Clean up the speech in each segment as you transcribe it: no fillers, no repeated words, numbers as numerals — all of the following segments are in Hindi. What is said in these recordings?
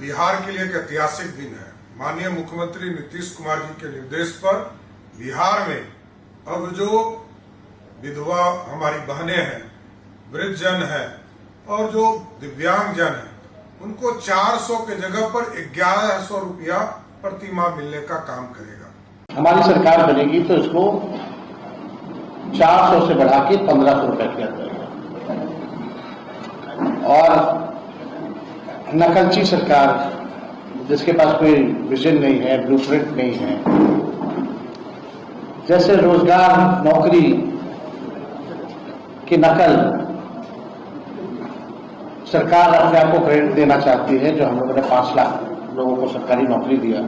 बिहार के लिए एक ऐतिहासिक दिन है। माननीय मुख्यमंत्री नीतीश कुमार जी के निर्देश पर बिहार में अब जो विधवा हमारी बहनें हैं, वृद्धजन है और जो दिव्यांग जन है, उनको 400 के जगह पर 1100 रुपया प्रति माह मिलने का काम करेगा। हमारी सरकार बनेगी तो इसको 400 से बढ़ा के 1500 रुपया किया जाएगा। और नकलची सरकार जिसके पास कोई विजन नहीं है, ब्लूप्रिंट नहीं है, जैसे रोजगार नौकरी की नकल सरकार अपने आप को क्रेडिट देना चाहती है, जो हम लोगों ने 5 लाख लोगों को सरकारी नौकरी दिया,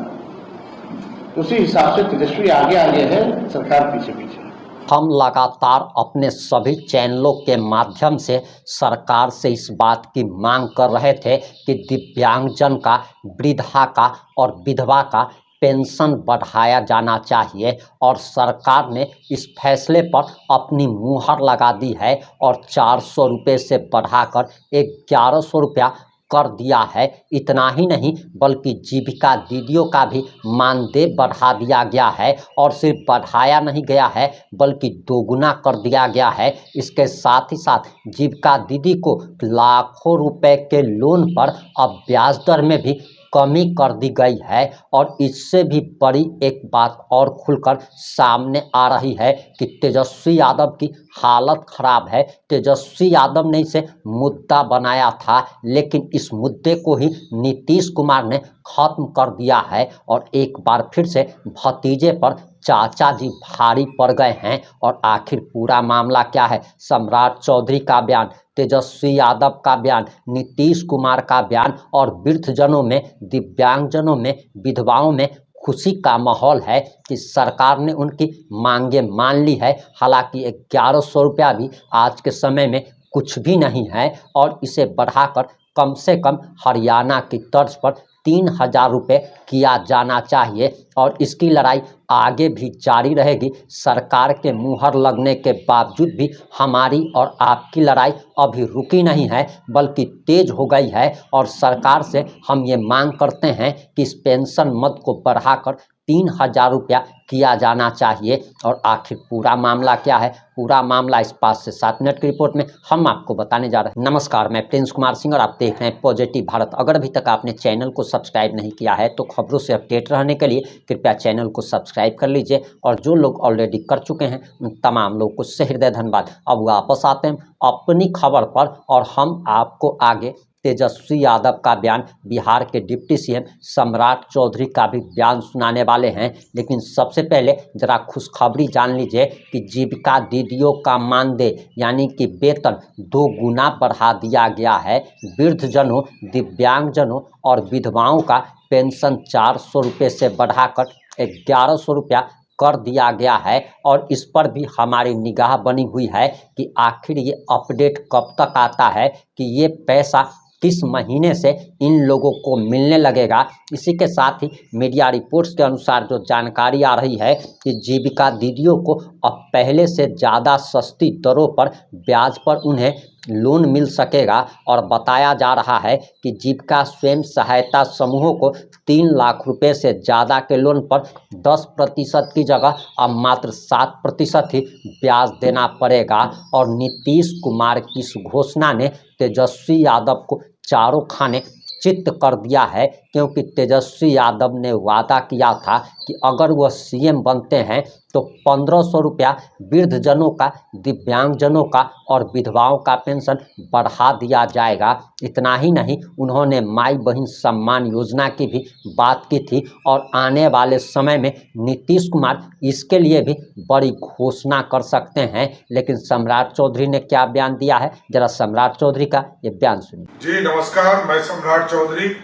उसी हिसाब से तेजस्वी आगे है, सरकार पीछे पीछे। हम लगातार अपने सभी चैनलों के माध्यम से सरकार से इस बात की मांग कर रहे थे कि दिव्यांगजन का, वृद्धा का और विधवा का पेंशन बढ़ाया जाना चाहिए, और सरकार ने इस फैसले पर अपनी मुहर लगा दी है और 400 रुपये से बढ़ाकर 1100 रुपया कर दिया है। इतना ही नहीं बल्कि जीविका दीदियों का भी मानदेय बढ़ा दिया गया है, और सिर्फ बढ़ाया नहीं गया है बल्कि दोगुना कर दिया गया है। इसके साथ ही साथ जीविका दीदी को लाखों रुपए के लोन पर अब ब्याज दर में भी कमी कर दी गई है। और इससे भी बड़ी एक बात और खुलकर सामने आ रही है कि तेजस्वी यादव की हालत खराब है। तेजस्वी यादव ने इसे मुद्दा बनाया था, लेकिन इस मुद्दे को ही नीतीश कुमार ने खत्म कर दिया है, और एक बार फिर से भतीजे पर चाचा जी भारी पड़ गए हैं। और आखिर पूरा मामला क्या है? सम्राट चौधरी का बयान, तेजस्वी यादव का बयान, नीतीश कुमार का बयान, और वृद्धजनों में, दिव्यांगजनों में, विधवाओं में खुशी का माहौल है कि सरकार ने उनकी मांगे मान ली है। हालांकि 1100 रुपया भी आज के समय में कुछ भी नहीं है, और इसे बढ़ाकर कम से कम हरियाणा की तर्ज पर 3000 रुपये किया जाना चाहिए। और इसकी लड़ाई आगे भी जारी रहेगी। सरकार के मुहर लगने के बावजूद भी हमारी और आपकी लड़ाई अभी रुकी नहीं है, बल्कि तेज हो गई है। और सरकार से हम ये मांग करते हैं कि इस पेंशन मद को बढ़ाकर 3000 रुपया किया जाना चाहिए। और आखिर पूरा मामला क्या है? पूरा मामला इस 5 से 7 मिनट की रिपोर्ट में हम आपको बताने जा रहे हैं। नमस्कार, मैं प्रिंस कुमार सिंह और आप देख रहे हैं पॉजिटिव भारत। अगर अभी तक आपने चैनल को सब्सक्राइब नहीं किया है तो खबरों से अपडेट रहने के लिए कृपया चैनल को सब्सक्राइब कर लीजिए। और जो लोग ऑलरेडी कर चुके हैं उन तमाम लोगों को से हृदय धन्यवाद। अब वापस आते हैं अपनी खबर पर, और हम आपको आगे तेजस्वी यादव का बयान, बिहार के डिप्टी सीएम सम्राट चौधरी का भी बयान सुनाने वाले हैं। लेकिन सबसे पहले जरा खुशखबरी जान लीजिए कि जीविका दीदियों का मानदेय यानी कि वेतन 2 गुना बढ़ा दिया गया है। वृद्धजनों, दिव्यांगजनों और विधवाओं का पेंशन 400 रुपये से बढ़ाकर 1100 रुपया कर दिया गया है। और इस पर भी हमारी निगाह बनी हुई है कि आखिर ये अपडेट कब तक आता है, कि ये पैसा किस महीने से इन लोगों को मिलने लगेगा। इसी के साथ ही मीडिया रिपोर्ट्स के अनुसार जो जानकारी आ रही है कि जीविका दीदियों को अब पहले से ज़्यादा सस्ती दरों पर ब्याज पर उन्हें लोन मिल सकेगा। और बताया जा रहा है कि जीविका स्वयं सहायता समूहों को 3 लाख रुपए से ज़्यादा के लोन पर 10% की जगह अब मात्र 7% ही ब्याज देना पड़ेगा। और नीतीश कुमार की इस घोषणा ने तेजस्वी यादव को चारों खाने चित्त कर दिया है, क्योंकि तेजस्वी यादव ने वादा किया था कि अगर वह सीएम बनते हैं तो 1500 रुपया वृद्धजनों का, दिव्यांगजनों का और विधवाओं का पेंशन बढ़ा दिया जाएगा। इतना ही नहीं, उन्होंने माई बहन सम्मान योजना की भी बात की थी, और आने वाले समय में नीतीश कुमार इसके लिए भी बड़ी घोषणा कर सकते हैं। लेकिन सम्राट चौधरी ने क्या बयान दिया है, जरा सम्राट चौधरी का ये बयान सुनिए। जी नमस्कार, मैं सम्राट चौधरी।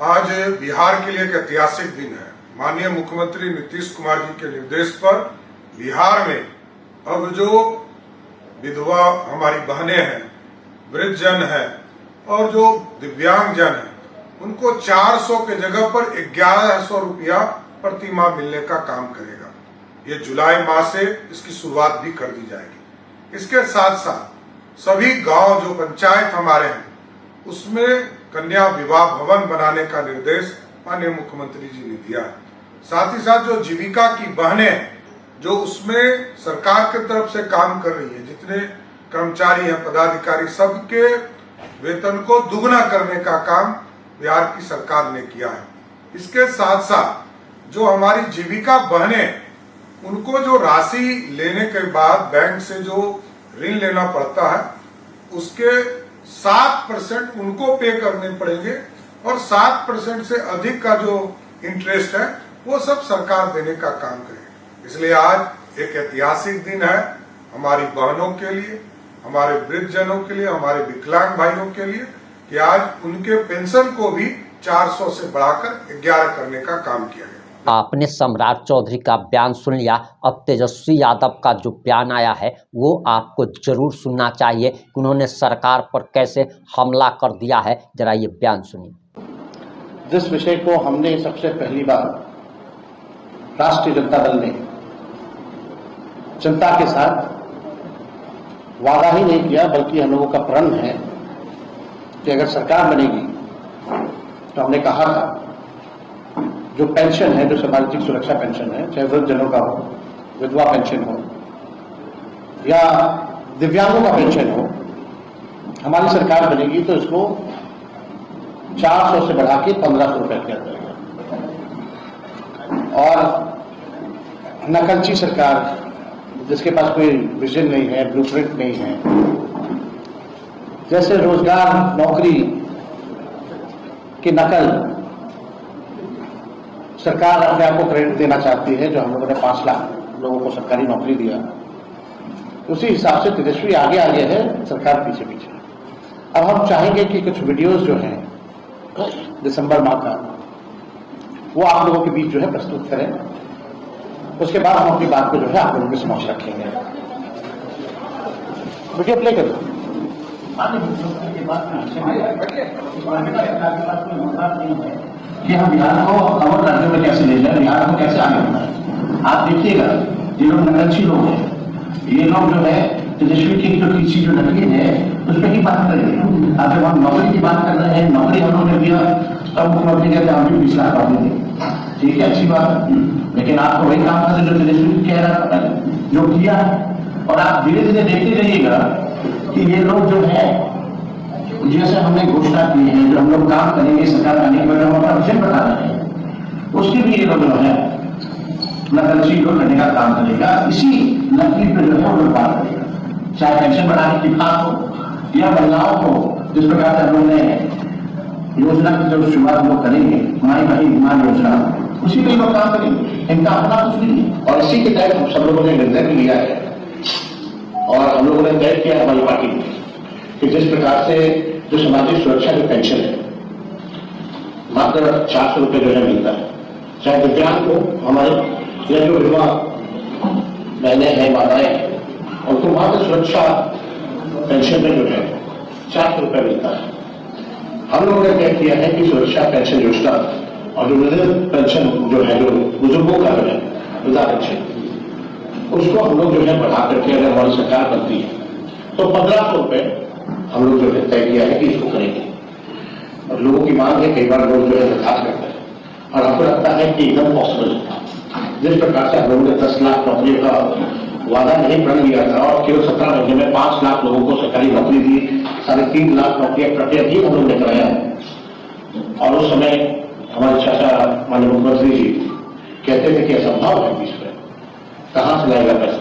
आज बिहार के लिए एक ऐतिहासिक दिन है। माननीय मुख्यमंत्री नीतीश कुमार जी के निर्देश पर बिहार में अब जो विधवा हमारी बहनें हैं, वृद्धजन है और जो दिव्यांग जन है, उनको 400 के जगह पर 1100 रुपया प्रति माह मिलने का काम करेगा। ये जुलाई माह से इसकी शुरुआत भी कर दी जाएगी। इसके साथ साथ सभी गांव जो पंचायत हमारे हैं उसमें कन्या विवाह भवन बनाने का निर्देश माननीय मुख्यमंत्री जी ने दिया है। साथ ही साथ जो जीविका की बहनें जो उसमें सरकार की तरफ से काम कर रही है, जितने कर्मचारी हैं, पदाधिकारी, सबके वेतन को दुगना करने का काम बिहार की सरकार ने किया है। इसके साथ साथ जो हमारी जीविका बहनें, उनको जो राशि लेने के बाद बैंक से जो ऋण लेना पड़ता है, उसके 7% उनको पे करने पड़ेंगे और 7% से अधिक का जो इंटरेस्ट है वो सब सरकार देने का काम करेगी। इसलिए आज एक ऐतिहासिक दिन है हमारी बहनों के लिए, हमारे वृद्धजनों के लिए, हमारे विकलांग भाइयों के लिए, कि आज उनके पेंशन को भी 400 से बढ़ाकर 11 करने का काम किया गया। आपने सम्राट चौधरी का बयान सुन लिया। अब तेजस्वी यादव का जो बयान आया है वो आपको जरूर सुनना चाहिए कि उन्होंने सरकार पर कैसे हमला कर दिया है। जरा ये बयान सुनिए। जिस विषय को हमने सबसे पहली बार राष्ट्रीय जनता दल ने जनता के साथ वादा ही नहीं किया, बल्कि हम लोगों का प्रण है कि अगर सरकार बनेगी तो हमने कहा था जो पेंशन है, जो सामाजिक सुरक्षा पेंशन है, चाहे वृद्धजनों का हो, विधवा पेंशन हो या दिव्यांगों का पेंशन हो, हमारी सरकार बनेगी तो इसको 400 से बढ़ा के 1500 रुपए किया जाएगा। और नकलची सरकार जिसके पास कोई विजन नहीं है, ब्लूप्रिंट नहीं है, जैसे रोजगार नौकरी की नकल सरकार अपने आप को क्रेडिट देना चाहती है, जो हम लोगों ने 5 लाख लोगों को सरकारी नौकरी दिया, उसी हिसाब से तेजस्वी आगे आगे है, सरकार पीछे पीछे। अब हम चाहेंगे कि कुछ वीडियोस जो हैं दिसंबर माह का वो आप लोगों के बीच जो है प्रस्तुत करें। उसके बाद हम अपनी बात को जो है आप लोगों के समक्ष रखेंगे। वीडियो प्ले कर दो। कि हम बिहार को और राज्यों में कैसे ले जाए, बिहार को कैसे आगे बढ़ाए। आप देखिएगा ये लोग नकलची लोग हैं, ये लोग जो है तेजस्वी की जो किसी जो नकली है उस पर ही बात करेंगे। अब जब हम नौकरी की बात कर रहे हैं, नौकरी हम लोगों ने दिया, तब मुख्यमंत्री कहते हैं हम भी 20 लाख नौकरी देंगे। ठीक है, अच्छी बात है, लेकिन आपको वही काम करते जो तेजस्वी कह रहा था जो किया है। और आप धीरे धीरे देखते रहिएगा कि ये लोग जो है जैसे हमने घोषणा की है, जो हम लोग काम करेंगे सरकार आने के बाद हम अपना विजन बता रहे हैं, उसके भी ये लोग जो है नकलची को करने का काम करेगा। इसी नकली पे जो है वो लोग बात करेगा, चाहे पेंशन बढ़ाने की बात हो या महिलाओं को जिस प्रकार से हम लोग ने योजना की जब शुरुआत लोग करेंगे, माई बहन बीमार योजना, उसी पे लोग काम करेंगे, इनका अपना कुछ नहीं है। और इसी के तहत हम सब लोगों ने निर्णय भी लिया है और हम लोगों ने तय किया हमारी पार्टी में कि जिस प्रकार से जो सामाजिक सुरक्षा की पेंशन है मात्र 400 रुपये जो है मिलता है, चाहे दिव्यांग को हमारे या जो विधवा बहनें हैं, माताएं हैं, उनको मात्र सुरक्षा पेंशन में जो है 400 रुपये मिलता है। हम लोगों ने तय किया है कि सुरक्षा पेंशन योजना और जो वृद्ध पेंशन जो है, जो बुजुर्गों का जो है वृद्धा पेंशन, उसको हम लोग जो है बढ़ा करके अगर हमारी सरकार बनती है तो 1500 रुपये हम लोग जो है तय किया है कि इसको करेंगे। और लोगों की मांग है, कई बार लोग जो है दरखास्त करते हैं और हमको लगता है कि एकदम पॉसिबल है। जिस प्रकार से हम लोगों ने 10 लाख नौकरियों का वादा नहीं प्रण लिया था और केवल 17 महीने में 5 लाख लोगों को सरकारी नौकरी दी, 3.5 लाख नौकरियां प्रक्रिया भी हम लोग ने कराया। और उस समय हमारे चाचा माननीय मुख्यमंत्री जी कहते थे कि असंभव है, इसमें कहां से लाएगा पैसा,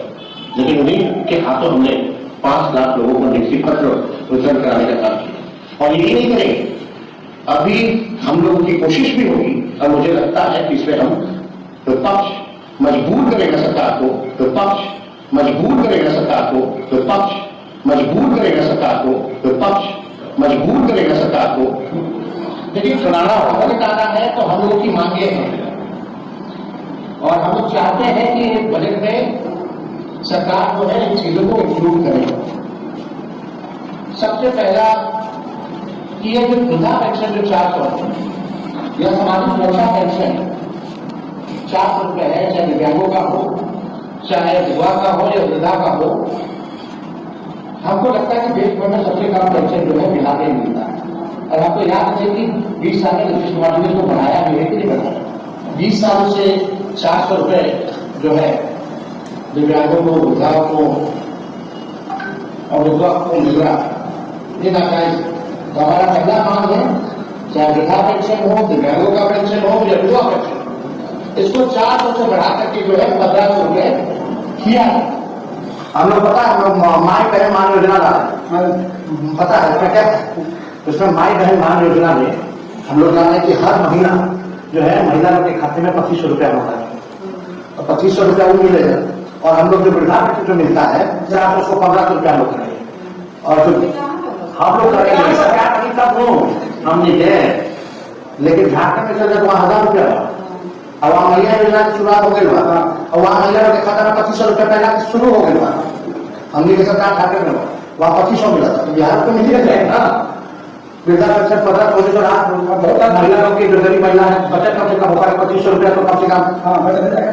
लेकिन उन्हीं के हाथों हमने 5 लाख लोगों को नियुक्ति पत्र वितरण कराने का काम किया। और यही नहीं करेंगे, अभी हम लोगों की कोशिश भी होगी और मुझे लगता है कि इसमें हम विपक्ष मजबूर करेगा सरकार को, विपक्ष मजबूर करेगा सरकार को, विपक्ष मजबूर करेगा सरकार को, विपक्ष मजबूर करेगा सरकार को। लेकिन सुनाना होगा बताना है तो हम लोगों की मांगे हैं और हम लोग चाहते हैं कि बजट में सरकार जो है इन चीजों को इंक्लूड करे। सबसे पहला कि ये जो वृद्धा पेंशन जो 400 या सामाजिक सुरक्षा पेंशन 400 रुपये है, चाहे दिव्यांगों का हो, चाहे विधवा का हो या वृद्धा का हो, हमको लगता है कि देश भर में सबसे कम पेंशन जो है बिहार में मिलता है। और आपको याद है कि 20 साल में नीतीश कुमार जी ने इसको बढ़ाया भी है कि नहीं बढ़ाया? 20 सालों से 400 रुपए जो है दिव्यांगों को, वृद्धाओं को और विधवा को मिल रहा है, ये नाजायज। तो हमारा पहला मांग है, चाहे वृद्धा पेंशन हो, दिव्यांगों का पेंशन हो या विधवा पेंशन, इसको 400 से बढ़ा करके जो है 1500 रुपए किया। हम लोग पता है, हम लोग माई बहन मान योजना लाए, पता है इसमें क्या है? उसमें माई बहन मान योजना में हम लोग जाने कि हर महीना जो है महिला लोग के खाते में 2500 रुपया होता है, और 2500 रुपया वो मिलेगा। और हम लोग जो वृद्धा पेंशन जो मिलता है 400 को 1500 रुपया हम लोग करेंगे, और जो हम लोग करेंगे सरकार नहीं तब हो हमने गए, लेकिन झारखंड में चल जाए वहां 1000 रुपया, अब वहां महिला योजना की शुरुआत हो गई बा, और वहां महिला के खाता में 2500 रुपया पहला शुरू हो गई बा। हमने के सरकार झारखंड में वहां 2500 मिला था, तो बिहार को मिल जाएगा ना। वृद्धा पेंशन 1500 तो रात बहुत महिला लोग की जो गरीब महिला है बचत कम से कम होगा, 2500 रुपया तो कम से कम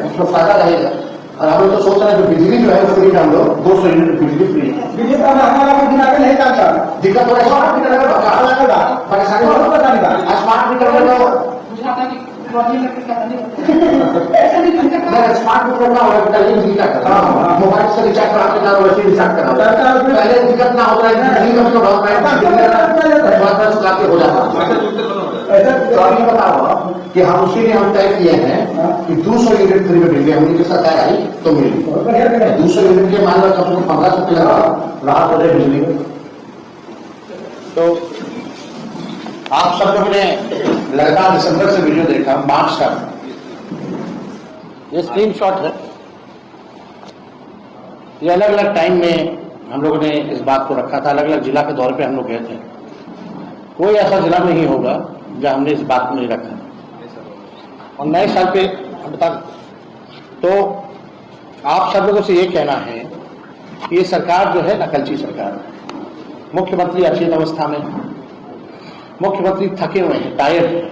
उसको फायदा रहेगा। और हम लोग तो सोच रहे हैं जो बिजली जो है फ्री हम लोग 200 यूनिट बिजली फ्री है। दिक्कत हो रहा है, स्मार्ट मीटर लगा परेशानी, स्मार्ट मीटर में तो स्मार्ट मीटर ना होगा, पहले बिजली का मोबाइल से रिचार्ज कराते जाओ, वैसे रिचार्ज कराओ, पहले दिक्कत ना होता है, बिजली का भाव हो जाता। तो अभी बताओ कि हम उसी ने हम तय किए हैं कि 200 यूनिट फ्री में बिजली हमने के साथ आई तो मिली, 200 यूनिट के मान लो कम से कम 1500 रुपये राहत हो जाए बिजली में। तो आप सब लोगों ने लगातार दिसंबर से वीडियो देखा, मार्च का ये स्क्रीनशॉट है, ये अलग अलग टाइम में हम लोगों ने इस बात को रखा था, अलग अलग जिला के दौरे पे हम लोग गए थे। कोई ऐसा जिला नहीं होगा जहां हमने इस बात को नहीं रखा। और नए साल पे हम बता, तो आप सब लोगों से ये कहना है कि ये सरकार जो है नकलची सरकार है। मुख्यमंत्री अचेत अवस्था में, मुख्यमंत्री थके हुए हैं, टायर्ड हैं।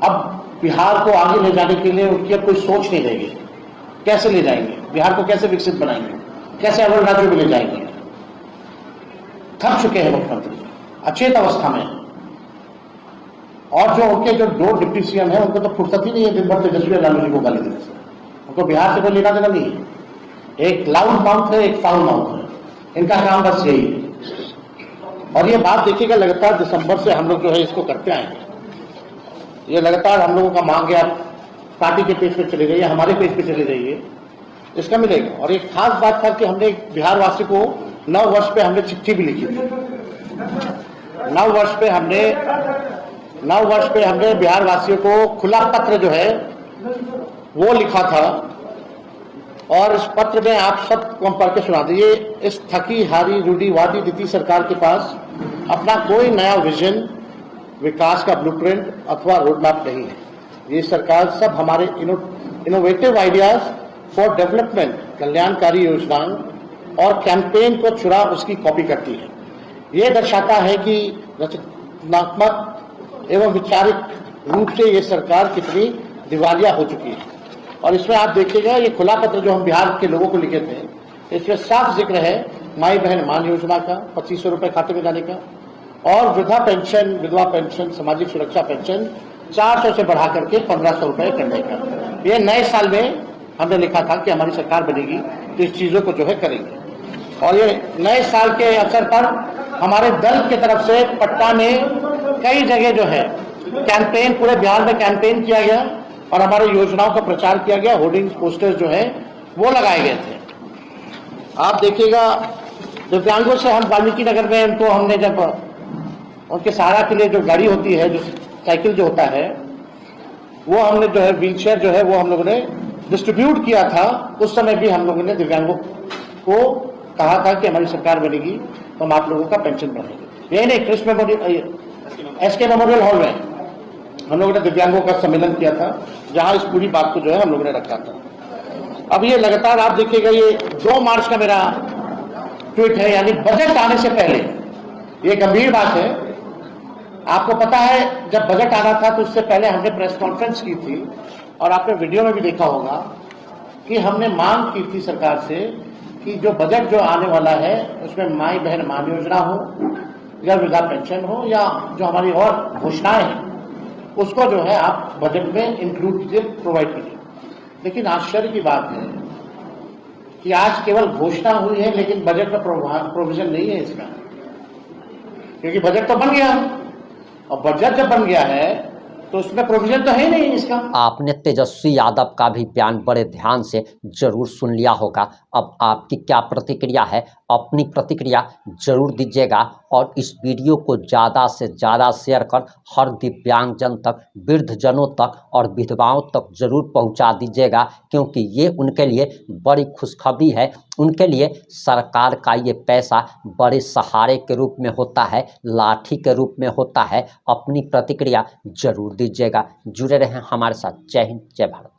अब बिहार को आगे ले जाने के लिए उनकी अब कोई सोच नहीं रहेगी, कैसे ले जाएंगे बिहार को, कैसे विकसित बनाएंगे, कैसे अव्वल राज्यों में ले जाएंगे। थक चुके हैं मुख्यमंत्री, अचेत अवस्था में। और जो उनके जो 2 डिप्टी सीएम है उनको तो फुर्सत ही नहीं है दिन भर तेजस्वी और लालू जी को गाली देने से, उनको बिहार से कोई लेना देना नहीं है। एक लाउड माउथ है, एक फाउल माउथ है, इनका काम बस यही है। और ये बात देखिएगा, लगातार दिसंबर से हम लोग जो है इसको करते आए हैं। ये लगातार हम लोगों का मांग है, आप पार्टी के पेज पे चले जाइए, हमारे पेज पे चले जाइए, इसका मिलेगा। और एक खास बात था कि हमने बिहार वासी को 9 वर्ष पे हमने चिट्ठी भी लिखी थी। 9 वर्ष पे हमने बिहार वासियों को खुला पत्र जो है वो लिखा था, और इस पत्र में आप सब को पढ़ के सुना दीजिए। इस थकी हारी रूढ़िवादी नीति सरकार के पास अपना कोई नया विजन, विकास का ब्लूप्रिंट अथवा रोड मैप नहीं है। ये सरकार सब हमारे इनोवेटिव आइडियाज फॉर डेवलपमेंट, कल्याणकारी योजनाओं और कैंपेन को चुरा उसकी कॉपी करती है। ये दर्शाता है कि रचनात्मक एवं वैचारिक रूप से ये सरकार कितनी दिवालिया हो चुकी है। और इसमें आप देखिएगा, ये खुला पत्र जो हम बिहार के लोगों को लिखे थे, इसमें साफ जिक्र है माई बहन मान योजना का 2500 रुपए खाते में जाने का, और वृद्धा पेंशन, विधवा पेंशन, सामाजिक सुरक्षा पेंशन 400 से बढ़ा करके 1500 रुपए करने का। ये नए साल में हमने लिखा था कि हमारी सरकार बनेगी तो इस चीजों को जो है करेंगे। और ये नए साल के अवसर पर हमारे दल की तरफ से पटना में कई जगह जो है कैंपेन, पूरे बिहार में कैंपेन किया गया और हमारे योजनाओं का प्रचार किया गया। होर्डिंग्स, पोस्टर्स जो है वो लगाए गए थे। आप देखिएगा, दिव्यांगों से हम वाल्मीकि नगर में उनको हमने जब उनके सहारा के लिए जो गाड़ी होती है, जो साइकिल जो होता है, वो हमने जो है व्हील चेयर जो है वो हम लोगों ने डिस्ट्रीब्यूट किया था। उस समय भी हम लोगों ने दिव्यांगों को कहा था कि हमारी सरकार बनेगी तो हम आप लोगों का पेंशन बढ़ाएंगे। यही नहीं, Krishna memorial, SK memorial hall में हम लोगों ने दिव्यांगों का सम्मेलन किया था, जहां इस पूरी बात को जो है हम लोगों ने रखा था। अब ये लगातार आप देखिएगा, ये 2 मार्च का मेरा ट्वीट है, यानी बजट आने से पहले। ये गंभीर बात है। आपको पता है जब बजट आना था तो उससे पहले हमने प्रेस कॉन्फ्रेंस की थी, और आपने वीडियो में भी देखा होगा कि हमने मांग की थी सरकार से कि जो बजट जो आने वाला है उसमें माई बहन मान योजना हो, या वृद्धा पेंशन हो या जो हमारी और घोषणाएं हैं उसको जो है आप बजट में इंक्लूड कीजिए, प्रोवाइड कीजिए। लेकिन आश्चर्य की बात है कि आज केवल घोषणा हुई है लेकिन बजट में प्रोविजन नहीं है इसका, क्योंकि बजट तो बन गया और बजट जब बन गया है तो उसमें प्रोविजन तो है नहीं इसका। आपने तेजस्वी यादव का भी बयान बड़े ध्यान से जरूर सुन लिया होगा। अब आपकी क्या प्रतिक्रिया है, अपनी प्रतिक्रिया जरूर दीजिएगा और इस वीडियो को ज़्यादा से ज़्यादा शेयर कर हर दिव्यांगजन तक, वृद्धजनों तक और विधवाओं तक जरूर पहुंचा दीजिएगा, क्योंकि ये उनके लिए बड़ी खुशखबरी है। उनके लिए सरकार का ये पैसा बड़े सहारे के रूप में होता है, लाठी के रूप में होता है। अपनी प्रतिक्रिया जरूर दीजिएगा। जुड़े रहें हमारे साथ। जय हिंद, जय भारत।